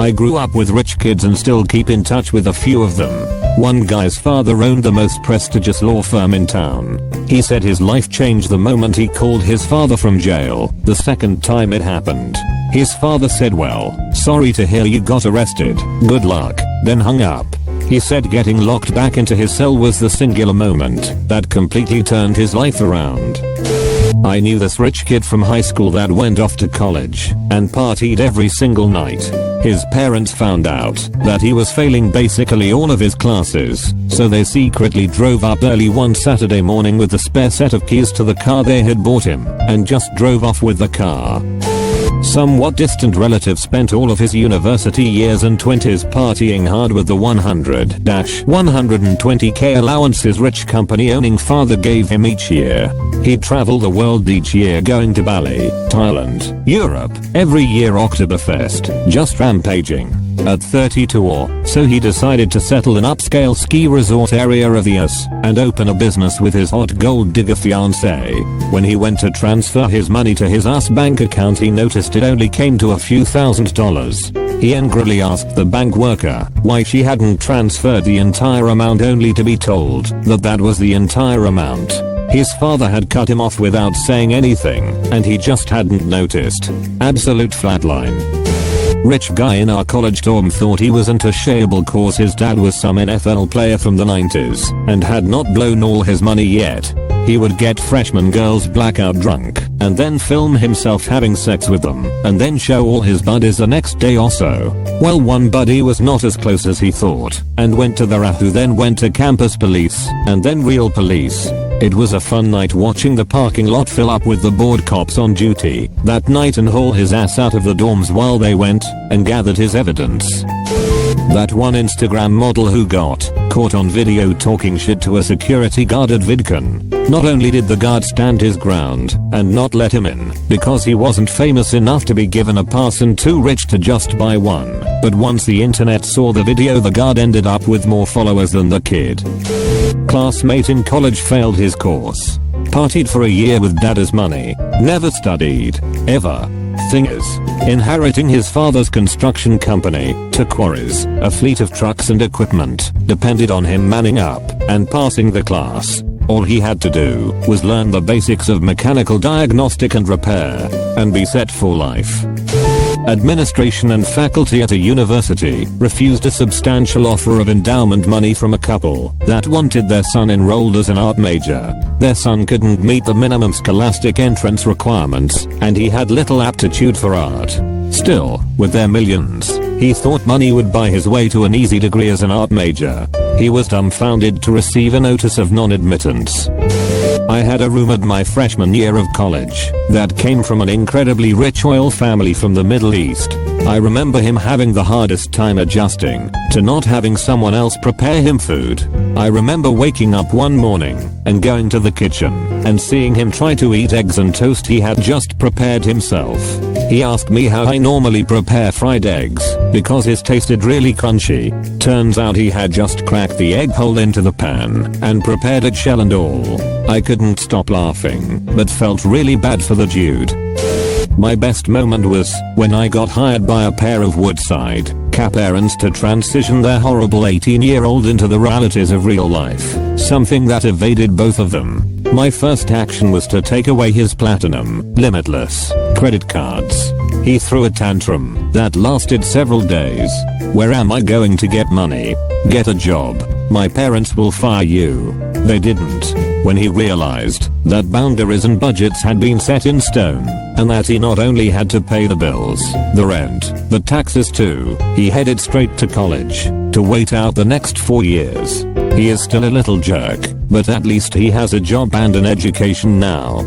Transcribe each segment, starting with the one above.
I grew up with rich kids and still keep in touch with a few of them. One guy's father owned the most prestigious law firm in town. He said his life changed the moment he called his father from jail, the second time it happened. His father said, "Well, sorry to hear you got arrested, good luck," then hung up. He said getting locked back into his cell was the singular moment that completely turned his life around. I knew this rich kid from high school that went off to college and partied every single night. His parents found out that he was failing basically all of his classes, so they secretly drove up early one Saturday morning with the spare set of keys to the car they had bought him and just drove off with the car. Somewhat distant relatives spent all of his university years and 20s partying hard with the 100-120k allowance his rich company-owning father gave him each year. He'd travel the world each year going to Bali, Thailand, Europe, every year Oktoberfest, just rampaging. At 32 or so he decided to settle an upscale ski resort area of the US and open a business with his hot gold digger fiancée. When he went to transfer his money to his US bank account he noticed it only came to a few $1,000s. He angrily asked the bank worker why she hadn't transferred the entire amount only to be told that that was the entire amount. His father had cut him off without saying anything and he just hadn't noticed. Absolute flatline. Rich guy in our college dorm thought he was untouchable cause his dad was some NFL player from the 90s and had not blown all his money yet. He would get freshman girls blackout drunk and then film himself having sex with them and then show all his buddies the next day or so. Well, one buddy was not as close as he thought and went to the RA, who then went to campus police and then real police. It was a fun night watching the parking lot fill up with the bored cops on duty that night and haul his ass out of the dorms while they went and gathered his evidence. That one Instagram model who got caught on video talking shit to a security guard at VidCon. Not only did the guard stand his ground and not let him in because he wasn't famous enough to be given a pass and too rich to just buy one, but once the internet saw the video the guard ended up with more followers than the kid. Classmate in college failed his course. Partied for a year with dad's money. Never studied. Ever. Thing is, inheriting his father's construction company, to quarries, a fleet of trucks and equipment, depended on him manning up and passing the class. All he had to do was learn the basics of mechanical diagnostic and repair, and be set for life. Administration and faculty at a university refused a substantial offer of endowment money from a couple that wanted their son enrolled as an art major. Their son couldn't meet the minimum scholastic entrance requirements, and he had little aptitude for art. Still, with their millions, he thought money would buy his way to an easy degree as an art major. He was dumbfounded to receive a notice of non-admittance. I had a roommate my freshman year of college that came from an incredibly rich oil family from the Middle East. I remember him having the hardest time adjusting to not having someone else prepare him food. I remember waking up one morning and going to the kitchen and seeing him try to eat eggs and toast he had just prepared himself. He asked me how I normally prepare fried eggs because his tasted really crunchy. Turns out he had just cracked the egg hole into the pan and prepared it shell and all. I couldn't stop laughing, but felt really bad for the dude. My best moment was when I got hired by a pair of Woodside Cap parents to transition their horrible 18-year-old into the realities of real life, something that evaded both of them. My first action was to take away his platinum, limitless credit cards. He threw a tantrum that lasted several days. Where am I going to get money? Get a job. My parents will fire you. They didn't. When he realized that boundaries and budgets had been set in stone, and that he not only had to pay the bills, the rent, the taxes too, he headed straight to college to wait out the next 4 years. He is still a little jerk, but at least he has a job and an education now.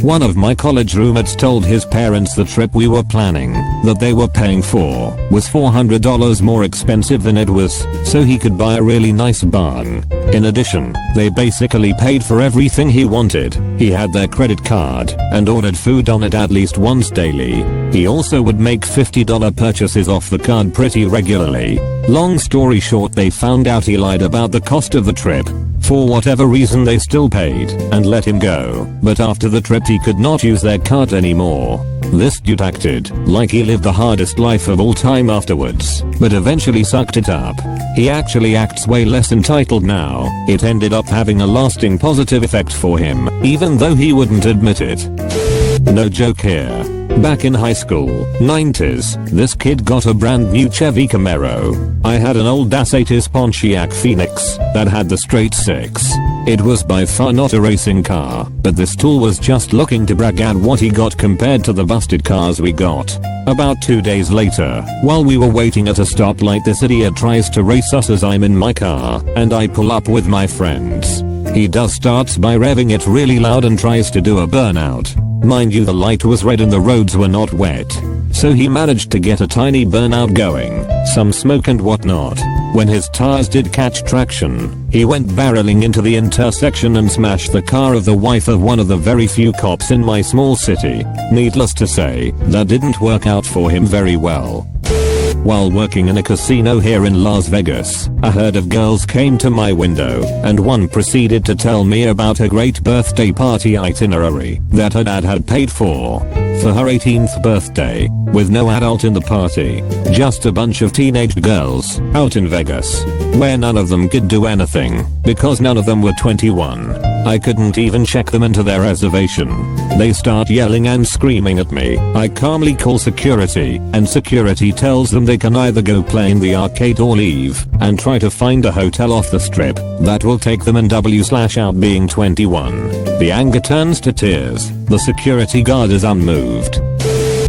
One of my college roommates told his parents the trip we were planning, that they were paying for, was $400 more expensive than it was, so he could buy a really nice barn. In addition, they basically paid for everything he wanted. He had their credit card and ordered food on it at least once daily. He also would make $50 purchases off the card pretty regularly. Long story short, they found out he lied about the cost of the trip. For whatever reason they still paid and let him go, but after the trip he could not use their cart anymore. This dude acted like he lived the hardest life of all time afterwards, but eventually sucked it up. He actually acts way less entitled now. It ended up having a lasting positive effect for him, even though he wouldn't admit it. No joke here. Back in high school, 90s, this kid got a brand new Chevy Camaro. I had an old ass 80s Pontiac Phoenix that had the straight six. It was by far not a racing car, but this tool was just looking to brag at what he got compared to the busted cars we got. About 2 days later, while we were waiting at a stoplight, this idiot tries to race us as I'm in my car, and I pull up with my friends. He starts by revving it really loud and tries to do a burnout. Mind you, the light was red and the roads were not wet. So he managed to get a tiny burnout going, some smoke and whatnot. When his tires did catch traction, he went barreling into the intersection and smashed the car of the wife of one of the very few cops in my small city. Needless to say, that didn't work out for him very well. While working in a casino here in Las Vegas, a herd of girls came to my window, and one proceeded to tell me about her great birthday party itinerary that her dad had paid for her 18th birthday, with no adult in the party, just a bunch of teenage girls, out in Vegas, where none of them could do anything, because none of them were 21. I couldn't even check them into their reservation. They start yelling and screaming at me. I calmly call security, and security tells them they can either go play in the arcade or leave, and try to find a hotel off the strip that will take them and out being 21. The anger turns to tears. The security guard is unmoved.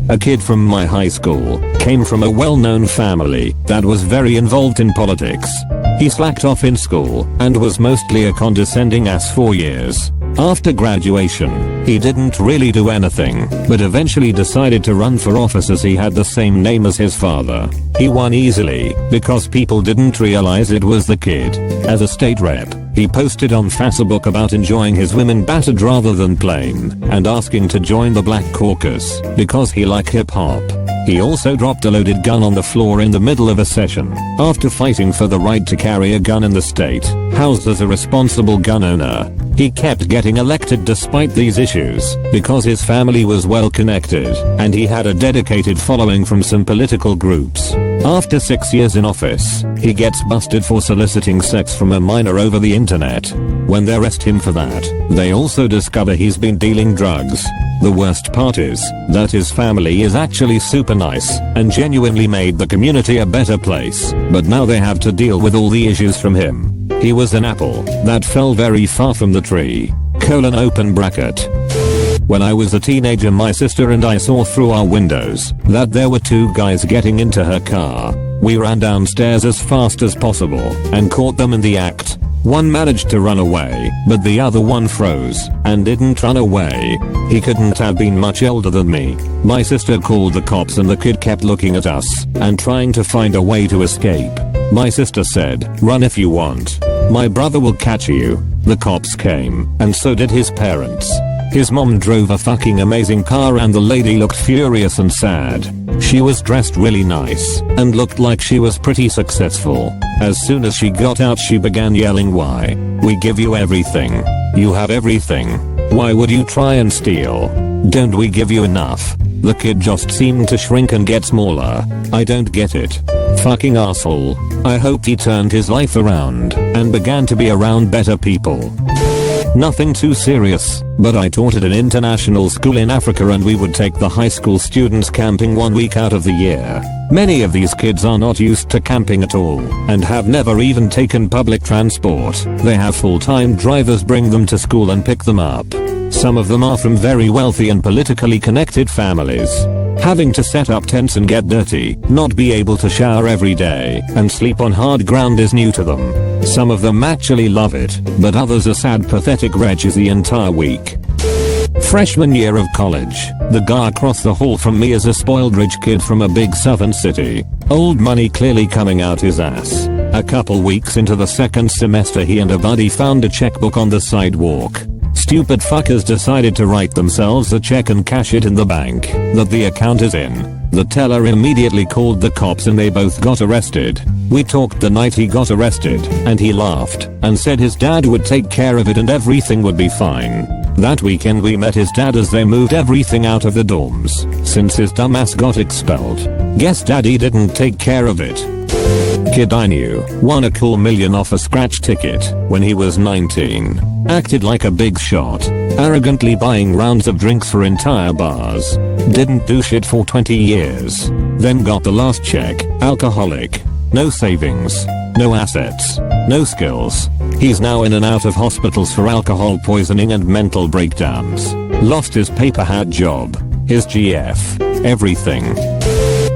A kid from my high school came from a well-known family that was very involved in politics. He slacked off in school and was mostly a condescending ass for years. After graduation, he didn't really do anything, but eventually decided to run for office as he had the same name as his father. He won easily, because people didn't realize it was the kid. As a state rep, he posted on Facebook about enjoying his women battered rather than plain, and asking to join the Black Caucus, because he liked hip hop. He also dropped a loaded gun on the floor in the middle of a session, after fighting for the right to carry a gun in the state housed as a responsible gun owner. He kept getting elected despite these issues, because his family was well connected, and he had a dedicated following from some political groups. After 6 years in office, he gets busted for soliciting sex from a minor over the internet. When they arrest him for that, they also discover he's been dealing drugs. The worst part is that his family is actually super nice and genuinely made the community a better place, but now they have to deal with all the issues from him. He was an apple that fell very far from the tree. Open bracket. When I was a teenager, my sister and I saw through our windows that there were two guys getting into her car. We ran downstairs as fast as possible and caught them in the act. One managed to run away, but the other one froze and didn't run away. He couldn't have been much older than me. My sister called the cops and the kid kept looking at us and trying to find a way to escape. My sister said, "Run if you want. My brother will catch you." The cops came, and so did his parents. His mom drove a fucking amazing car and the lady looked furious and sad. She was dressed really nice and looked like she was pretty successful. As soon as she got out, she began yelling, "Why? We give you everything. You have everything. Why would you try and steal? Don't we give you enough?" The kid just seemed to shrink and get smaller. I don't get it. Fucking asshole. I hoped he turned his life around and began to be around better people. Nothing too serious, but I taught at an international school in Africa and we would take the high school students camping 1 week out of the year. Many of these kids are not used to camping at all and have never even taken public transport. They have full-time drivers bring them to school and pick them up. Some of them are from very wealthy and politically connected families. Having to set up tents and get dirty, not be able to shower every day, and sleep on hard ground is new to them. Some of them actually love it, but others are sad, pathetic wretches the entire week. Freshman year of college, the guy across the hall from me is a spoiled rich kid from a big southern city. Old money clearly coming out his ass. A couple weeks into the second semester, he and a buddy found a checkbook on the sidewalk. Stupid fuckers decided to write themselves a check and cash it in the bank that the account is in. The teller immediately called the cops and they both got arrested. We talked the night he got arrested, and he laughed and said his dad would take care of it and everything would be fine. That weekend we met his dad as they moved everything out of the dorms, since his dumbass got expelled. Guess daddy didn't take care of it. Kid I knew won a cool million off a scratch ticket when he was 19. Acted like a big shot, arrogantly buying rounds of drinks for entire bars. Didn't do shit for 20 years. Then got the last check, alcoholic. No savings, no assets, no skills. He's now in and out of hospitals for alcohol poisoning and mental breakdowns. Lost his paper hat job, his GF, everything.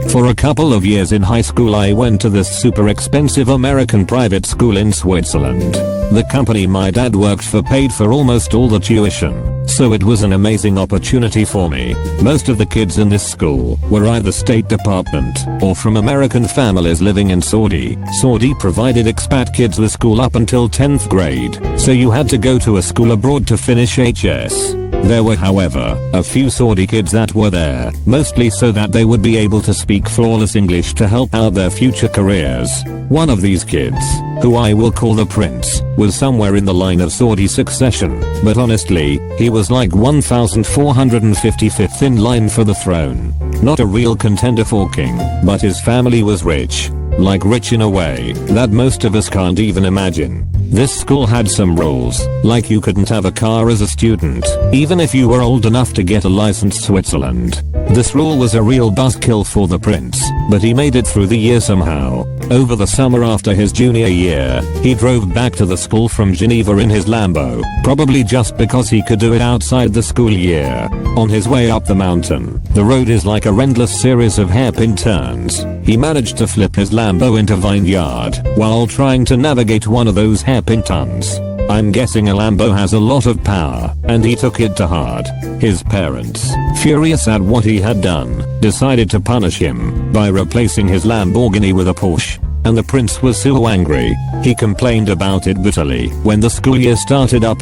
For a couple of years in high school I went to this super expensive American private school in Switzerland. The company my dad worked for paid for almost all the tuition, so it was an amazing opportunity for me. Most of the kids in this school were either State Department or from American families living in Saudi. Saudi provided expat kids with school up until 10th grade, so you had to go to a school abroad to finish HS. There were however, a few Saudi kids that were there, mostly so that they would be able to speak flawless English to help out their future careers. One of these kids, who I will call the prince, was somewhere in the line of Saudi succession, but honestly, he was like 1455th in line for the throne. Not a real contender for king, but his family was rich. Like rich in a way that most of us can't even imagine. This school had some rules, like you couldn't have a car as a student, even if you were old enough to get a license. Switzerland. This rule was a real buzzkill for the prince, but he made it through the year somehow. Over the summer after his junior year, he drove back to the school from Geneva in his Lambo, probably just because he could do it outside the school year. On his way up the mountain, the road is like a endless series of hairpin turns. He managed to flip his Lambo into vineyard while trying to navigate one of those hairpin turns. I'm guessing a Lambo has a lot of power, and he took it to heart. His parents, furious at what he had done, decided to punish him by replacing his Lamborghini with a Porsche. And the prince was so angry, he complained about it bitterly when the school year started up.